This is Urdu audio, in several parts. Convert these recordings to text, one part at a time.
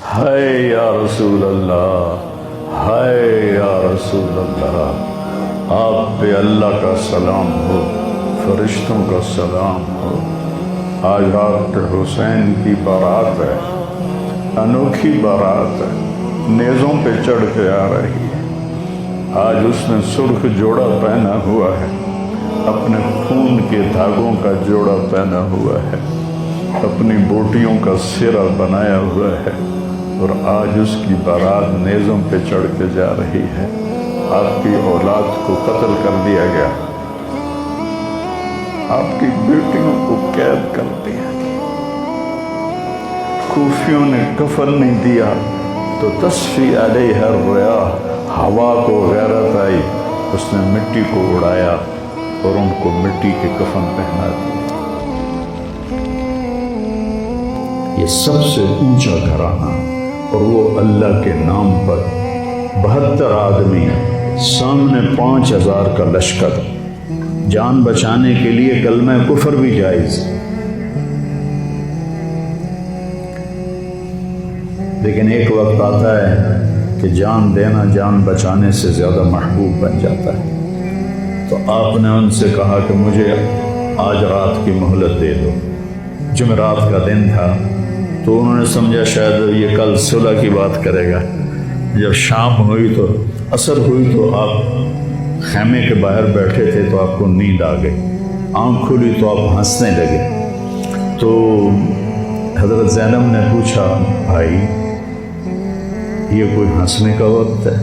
ہائے یا رسول اللہ، ہائے یا رسول اللہ، آپ پہ اللہ کا سلام ہو، فرشتوں کا سلام ہو۔ آج رات حسین کی بارات ہے، انوکھی بارات ہے، نیزوں پہ چڑھ کے آ رہی ہے۔ آج اس نے سرخ جوڑا پہنا ہوا ہے، اپنے خون کے دھاگوں کا جوڑا پہنا ہوا ہے، اپنی بوٹیوں کا سرہ بنایا ہوا ہے، اور آج اس کی بارات نیزوں پہ چڑھ کے جا رہی ہے۔ آپ کی اولاد کو قتل کر دیا گیا، آپ کی بیٹیوں کو قید کر دیا گیا، کوفیوں نے کفن نہیں دیا تو تصفی علیہ الریاح، ہوا کو غیرت آئی، اس نے مٹی کو اڑایا اور ان کو مٹی کے کفن پہنا دیا۔ یہ سب سے اونچا گھرانہ، اور وہ اللہ کے نام پر 72 آدمی، سامنے 5000 کا لشکر، جان بچانے کے لیے کلمہ کفر بھی جائز، لیکن ایک وقت آتا ہے کہ جان دینا جان بچانے سے زیادہ محبوب بن جاتا ہے۔ تو آپ نے ان سے کہا کہ مجھے آج رات کی مہلت دے دو۔ جمعرات کا دن تھا، تو انہوں نے سمجھا شاید یہ کل صلح کی بات کرے گا۔ جب شام ہوئی تو عصر ہوئی تو آپ خیمے کے باہر بیٹھے تھے تو آپ کو نیند آ گئی، آنکھ کھلی تو آپ ہنسنے لگے۔ تو حضرت زینب نے پوچھا، بھائی یہ کوئی ہنسنے کا وقت ہے؟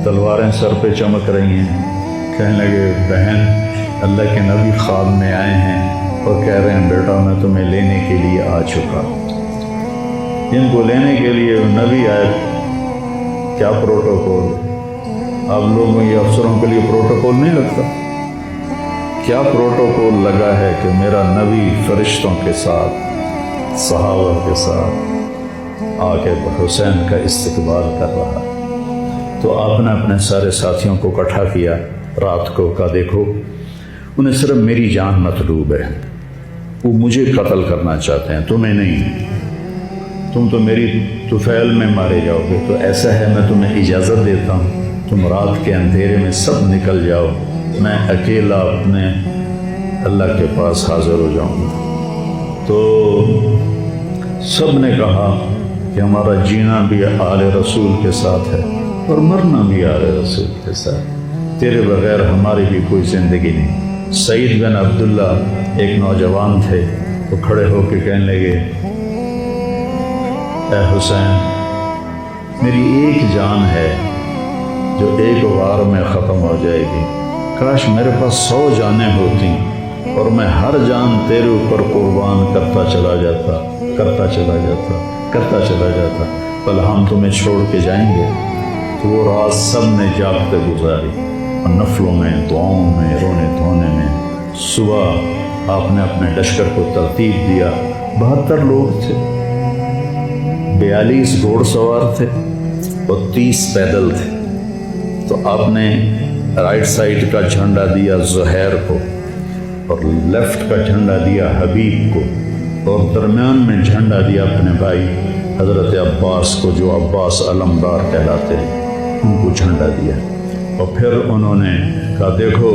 تلواریں سر پہ چمک رہی ہیں۔ کہنے لگے، بہن اللہ کے نبی خواب میں آئے ہیں اور کہہ رہے ہیں بیٹا میں تمہیں لینے کے لیے آ چکا۔ جن کو لینے کے لیے نبی آئے، کیا پروٹوکول؟ آپ لوگوں یہ افسروں کے لیے پروٹوکول نہیں لگتا؟ کیا پروٹوکول لگا ہے کہ میرا نبی فرشتوں کے ساتھ، صحابہ کے ساتھ آ کے حسین کا استقبال کر رہا ہے۔ تو آپ نے اپنے سارے ساتھیوں کو اکٹھا کیا رات کو، کہا دیکھو انہیں صرف میری جان مطلوب ہے، وہ مجھے قتل کرنا چاہتے ہیں، تمہیں نہیں۔ تم تو میری طفیل میں مارے جاؤ گے، تو ایسا ہے میں تمہیں اجازت دیتا ہوں، تم رات کے اندھیرے میں سب نکل جاؤ، میں اکیلا اپنے اللہ کے پاس حاضر ہو جاؤں گا۔ تو سب نے کہا کہ ہمارا جینا بھی آل رسول کے ساتھ ہے اور مرنا بھی آل رسول کے ساتھ، تیرے بغیر ہماری بھی کوئی زندگی نہیں۔ سعید بن عبداللہ ایک نوجوان تھے، وہ کھڑے ہو کے کہنے لگے، اے حسین میری ایک جان ہے جو ایک وار میں ختم ہو جائے گی، کاش میرے پاس 100 جانیں ہوتی اور میں ہر جان تیرے اوپر قربان کرتا چلا جاتا، بل ہم تمہیں چھوڑ کے جائیں گے۔ تو وہ رات سب نے جاگتے گزاری، اور نفلوں میں، دعاؤں میں، رونے دھونے میں۔ صبح آپ نے اپنے لشکر کو ترتیب دیا، 72 لوگ تھے، 42 گھوڑ سوار تھے اور 30 پیدل تھے۔ تو آپ نے رائٹ سائڈ کا جھنڈا دیا زہیر کو، اور لیفٹ کا جھنڈا دیا حبیب کو، اور درمیان میں جھنڈا دیا اپنے بھائی حضرت عباس کو، جو عباس علمدار کہلاتے ہیں، ان کو جھنڈا دیا۔ اور پھر انہوں نے کہا دیکھو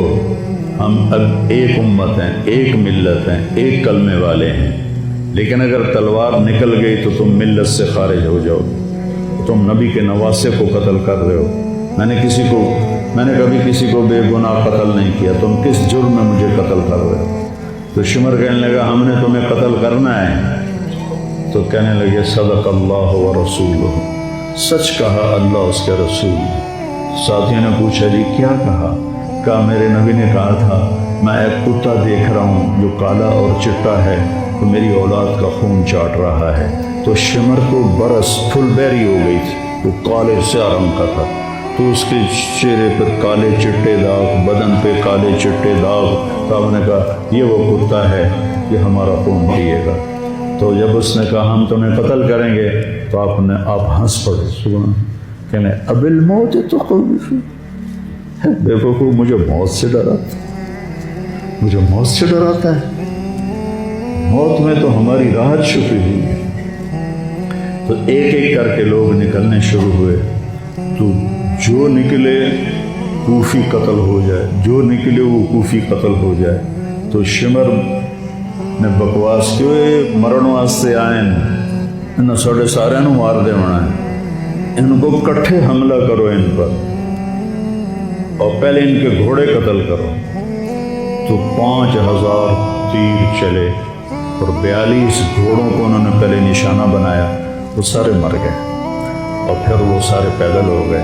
ہم اب ایک امت ہیں، ایک ملت ہیں، ایک کلمے والے ہیں، لیکن اگر تلوار نکل گئی تو تم ملت سے خارج ہو جاؤ، تم نبی کے نواسے کو قتل کر رہے ہو، میں نے کبھی کسی کو بے گناہ قتل نہیں کیا، تم کس جرم میں مجھے قتل کر رہے ہو؟ تو شمر کہنے لگا ہم نے تمہیں قتل کرنا ہے۔ تو کہنے لگے صدق اللہ و رسولہ، سچ کہا اللہ اس کے رسول۔ ساتھیوں نے پوچھا جی کیا کہا؟ کہا میرے نبی نے کہا تھا میں ایک کتا دیکھ رہا ہوں جو کالا اور چٹا ہے، تو میری اولاد کا خون چاٹ رہا ہے۔ تو شمر کو برس پھل بیری ہو گئی تھی، وہ کالے سیاہ رنگ کا تھا، تو اس کے چہرے پر کالے چٹے داغ، بدن پہ کالے چٹے داغ۔ تو آپ نے کہا یہ وہ کتا ہے کہ ہمارا خون پیے گا۔ تو جب اس نے کہا ہم تمہیں قتل کریں گے، تو آپ ہنس پڑے، سبحان، کہنے اب الموت تو خوف، دیکھو کو مجھے موت سے ڈراتا ہے، موت میں تو ہماری راحت چھپی ہوئی ہے۔ تو ایک ایک کر کے لوگ نکلنے شروع ہوئے، تو جو نکلے کوفی قتل ہو جائے، جو نکلے وہ کوفی قتل ہو جائے۔ تو شمر نے بکواس کیوں مرن واسطے آئے انہوں ساڑھے سارے نو مار دے ہونا ہے، ان کو کٹھے حملہ کرو ان پر، اور پہلے ان کے گھوڑے قتل کرو۔ تو 5000 تیر چلے اور 42 گھوڑوں کو انہوں نے پہلے نشانہ بنایا، وہ سارے مر گئے، اور پھر وہ سارے پیدل ہو گئے،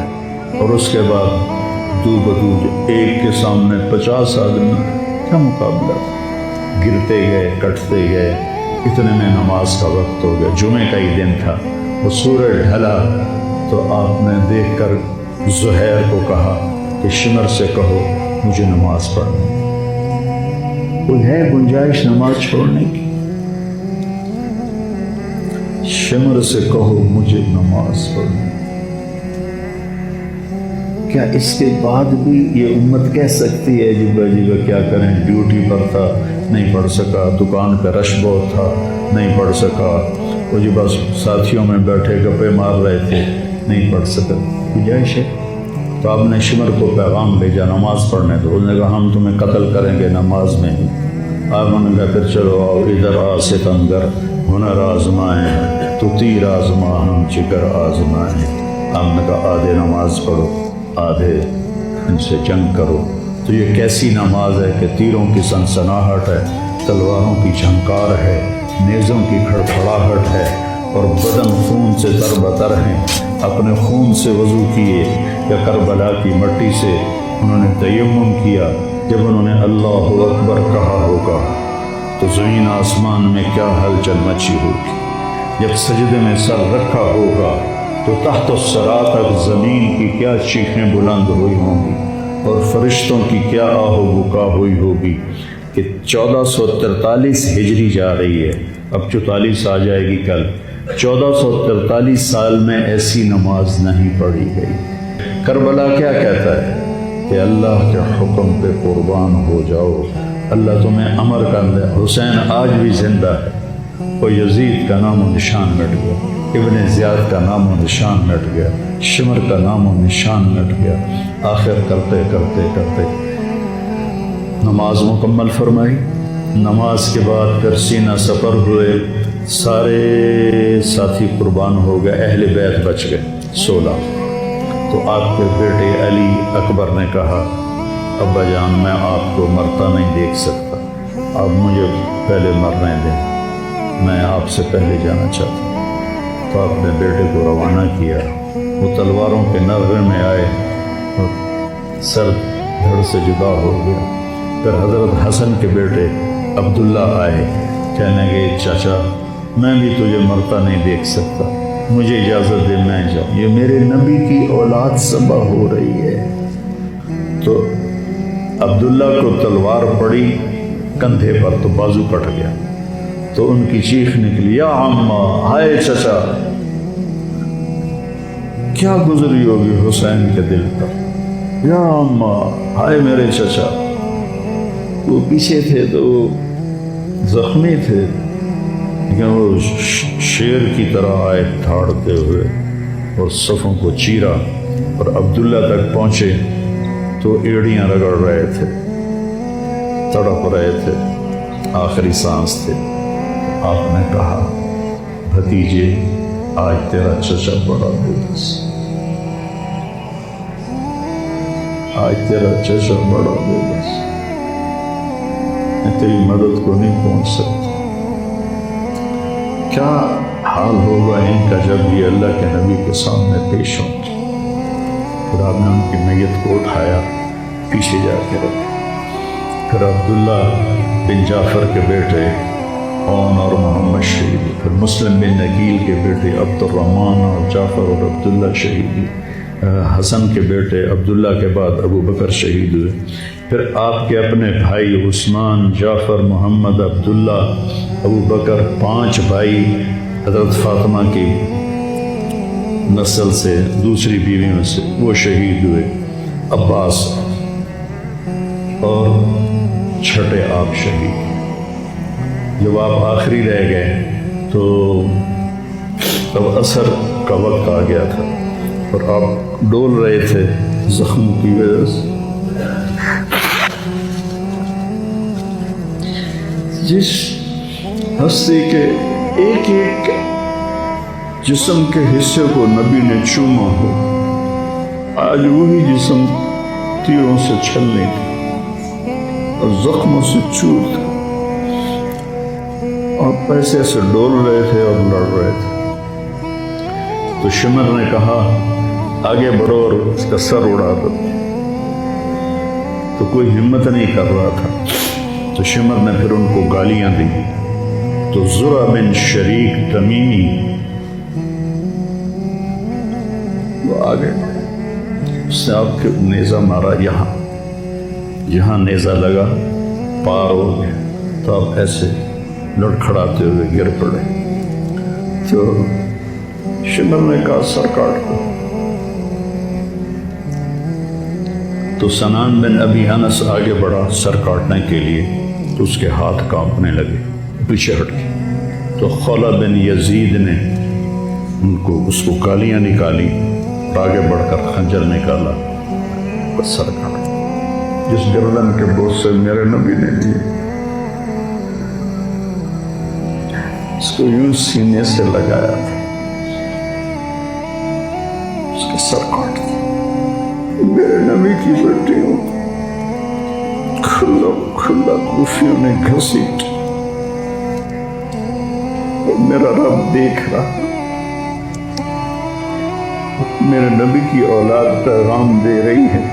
اور اس کے بعد دو بدو ایک کے سامنے 50 آدمی، کیا مقابلہ تھا، گرتے گئے، کٹتے گئے، اتنے میں نماز کا وقت ہو گیا، جمعے کا ہی دن تھا، وہ سورج ڈھلا تو آپ نے دیکھ کر زہیر کو کہا کہ شمر سے کہو مجھے نماز پڑھنی، کوئی ہے گنجائش نماز چھوڑنے کی؟ شمر سے کہو مجھے نماز پڑھنی۔ کیا اس کے بعد بھی یہ امت کہہ سکتی ہے جی بھائی کیا کریں، ڈیوٹی پر تھا نہیں پڑھ سکا، دکان کا رش بہت تھا نہیں پڑھ سکا، وہ جی بس ساتھیوں میں بیٹھے گپے مار رہے تھے نہیں پڑھ سکا، گنجائش ہے؟ تو آپ نے شمر کو پیغام بھیجا نماز پڑھنے، تو انہوں نے کہا ہم تمہیں قتل کریں گے نماز میں ہی۔ آپ نے کہا پھر چلو آؤ ادھر آ ستمگر، ہنر آزمائیں تو تیر آزما ہم جگر آزمائیں۔ آپ نے کہا آدھے نماز پڑھو آدھے ان سے جنگ کرو۔ تو یہ کیسی نماز ہے کہ تیروں کی سنسناہٹ ہے، تلواروں کی جھنکار ہے، نیزوں کی کھڑکھڑاہٹ ہے، اور بدن خون سے تربتر ہیں، اپنے خون سے وضو کیے یا کربلا کی مٹی سے انہوں نے تیمم کیا۔ جب انہوں نے اللہ اکبر کہا ہوگا تو زمین آسمان میں کیا ہلچل مچی ہوگی، جب سجدے میں سر رکھا ہوگا تو تحت الثری تک زمین کی کیا چیخیں بلند ہوئی ہوں گی، اور فرشتوں کی کیا آہ و بکا ہوئی ہوگی کہ 1443 ہجری جا رہی ہے، اب 44 آ جائے گی کل، 1443 سال میں ایسی نماز نہیں پڑھی گئی۔ کربلا کیا کہتا ہے کہ اللہ کے حکم پہ قربان ہو جاؤ، اللہ تمہیں امر کر دے۔ حسین آج بھی زندہ ہے، وہ یزید کا نام و نشان مٹ گیا، ابن زیاد کا نام و نشان مٹ گیا، شمر کا نام و نشان مٹ گیا۔ آخر کرتے کرتے کرتے نماز مکمل فرمائی، نماز کے بعد پھر سینہ سپر ہوئے، سارے ساتھی قربان ہو گئے، اہل بیت بچ گئے 16۔ تو آپ کے بیٹے علی اکبر نے کہا ابا جان میں آپ کو مرتا نہیں دیکھ سکتا، آپ مجھے پہلے مرنے دیں، میں آپ سے پہلے جانا چاہتا ہوں۔ تو آپ نے بیٹے کو روانہ کیا، وہ تلواروں کے نغمے میں آئے اور سر دھڑ سے جدا ہو گیا۔ پھر حضرت حسن کے بیٹے عبداللہ آئے، کہنے لگے چاچا میں بھی تجھے مرتا نہیں دیکھ سکتا، مجھے اجازت دے میں جاؤں، یہ میرے نبی کی اولاد ذبح ہو رہی ہے۔ تو عبداللہ کو تلوار پڑی کندھے پر تو بازو کٹ گیا، تو ان کی چیخ نکلی یا عمّا، ہائے چچا، کیا گزری ہوگی حسین کے دل پر، یا عمّا، ہائے میرے چچا۔ وہ پیچھے تھے تو وہ زخمی تھے، لیکن وہ شیر کی طرح آئے دھاڑتے ہوئے اور صفوں کو چیرا، اور عبداللہ تک پہنچے تو ایڑیاں رگڑ رہے تھے، تڑپ رہے تھے، آخری سانس تھے۔ آپ نے کہا بھتیجے آج تیرا چچا بڑا بے بس، آج تیرا چچا بڑا بے بس، میں تیری مدد کو نہیں پہنچ سکتا۔ کیا حال ہوگا ان کا جب یہ اللہ کے نبی کے سامنے پیش ہوں گے۔ پھر آپ نے ان کی میت کو اٹھایا، پیچھے جا کے رکھا۔ پھر عبداللہ بن جعفر کے بیٹے عون اور محمد شہید، پھر مسلم بن عقیل کے بیٹے عبد الرحمن اور جعفر اور عبداللہ شہید، حسن کے بیٹے عبداللہ کے بعد ابو بکر شہید ہوئے۔ پھر آپ کے اپنے بھائی عثمان، جعفر، محمد، عبداللہ، ابو بکر، 5 بھائی حضرت فاطمہ کی نسل سے، دوسری بیویوں سے، وہ شہید ہوئے، عباس، اور چھٹے آپ شہید۔ جب آپ آخری رہ گئے تو اب عصر کا وقت آ گیا تھا اور آپ ڈول رہے تھے زخم کی وجہ سے۔ جس ہستی کے ایک ایک جسم کے حصے کو نبی نے چوما ہو، آج وہی جسم تیروں سے چھلنے تھا اور زخموں سے چور تھا، اور پیسے سے ڈول رہے تھے اور لڑ رہے تھے۔ تو شمر نے کہا آگے بڑھو اور اس کا سر اڑا دو، تو کوئی ہمت نہیں کر رہا تھا۔ تو شمر نے پھر ان کو گالیاں دی۔ تو زرع بن شریک تمیمی وہ آگے، اس نے آپ کے نیزہ مارا، یہاں نیزہ لگا، پار ہو گیا، تو آپ ایسے لڑکھڑاتے ہوئے گر پڑے۔ تو شمر نے کہا سر کاٹ دو۔ تو سنان بن ابی انس آگے بڑھا سر کاٹنے کے لیے، تو اس کے ہاتھ کانپنے لگے، پیچھے ہٹ گئے۔ تو خولہ بن یزید نے اس کو گالیاں نکالی، آگے بڑھ کر خنجر نکالا، بس سر کاٹا۔ جس گردن کے بوجھ سے میرے نبی نے لیے، اس کو یوں سینے سے لگایا تھا، اس کا سر کاٹ دیا۔ میرے نبی کی بیٹیوں کھلا کوفیوں نے گھسیٹ، اور میرا رب دیکھ رہا، میرے نبی کی اولاد پیغام دے رہی ہے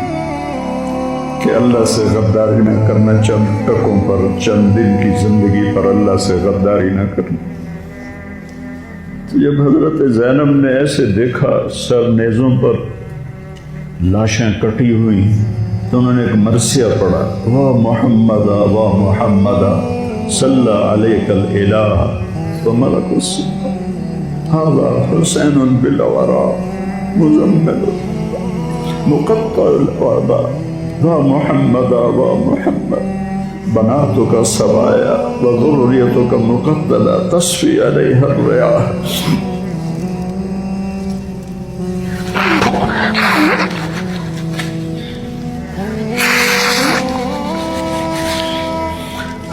کہ اللہ سے غداری نہ کرنا، چند ٹکوں پر، چند دن کی زندگی پر اللہ سے غداری نہ کرنا۔ جب حضرت زینب نے ایسے دیکھا سر نیزوں پر لاشیں کٹی ہوئی، تو انہوں نے ایک مرثیہ پڑھا، واہ محمد واہ محمد صلی علیک الالہ وملک السماء ھذا حسین بالورا مزمل مقطع الوعداء واہ محمد واہ محمد بناتک سوایا وذریتک مقتلہ تصفی علیہ الریاح۔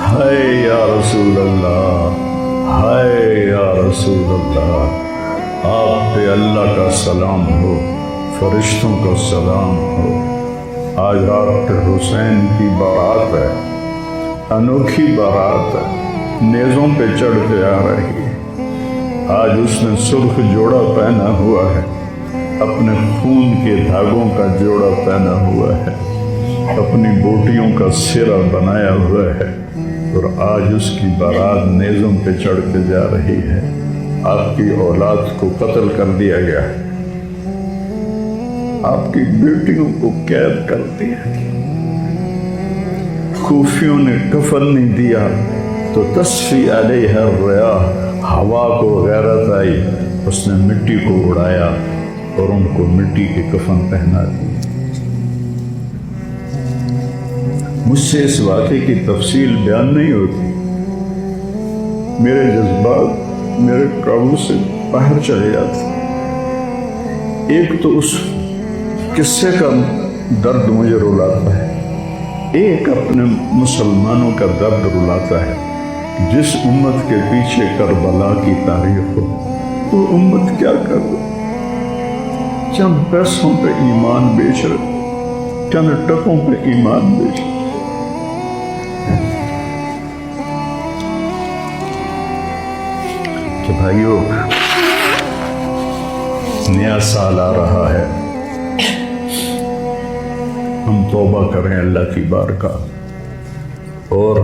ہائے یا رسول اللہ، ہائے یا رسول اللہ، آپ پہ اللہ کا سلام ہو، فرشتوں کا سلام ہو۔ آج رات حسین کی بارات ہے، انوکھی بارات ہے، نیزوں پہ چڑھ کے آ رہی ہے۔ آج اس نے سرخ جوڑا پہنا ہوا ہے، اپنے خون کے دھاگوں کا جوڑا پہنا ہوا ہے، اپنی بوٹیوں کا سرا بنایا ہوا ہے، اور آج اس کی بارات نیزوں پہ چڑھ کے جا رہی ہے۔ آپ کی اولاد کو قتل کر دیا گیا ہے، آپ کی بیٹیوں کو قید کر دیا، کوفیوں نے کفن نہیں دیا، تو تصفی علیہ الریاح، ہوا کو غیرت آئی، اس نے مٹی کو اڑایا اور ان کو مٹی کے کفن پہنا دی۔ مجھ سے اس واقعے کی تفصیل بیان نہیں ہوتی، میرے جذبات میرے قابو سے باہر چلے جاتے۔ ایک تو اس قصے کا درد مجھے رلاتا ہے، ایک اپنے مسلمانوں کا درد رلاتا ہے۔ جس امت کے پیچھے کربلا کی تاریخ ہو، وہ امت کیا کر رہی؟ چند پیسوں پہ ایمان بیچ رہے، چند ٹکوں پہ ایمان بیچ رہے۔ کہ بھائیو، نیا سال آ رہا ہے، ہم توبہ کریں اللہ کی بارگاہ، اور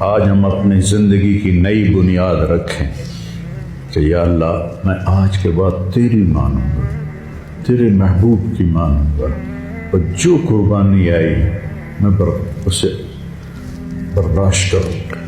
آج ہم اپنی زندگی کی نئی بنیاد رکھیں کہ یا اللہ، میں آج کے بعد تیری مانوں گا، تیرے محبوب کی مانوں گا، اور جو قربانی آئی میں اسے برداشت کروں گا۔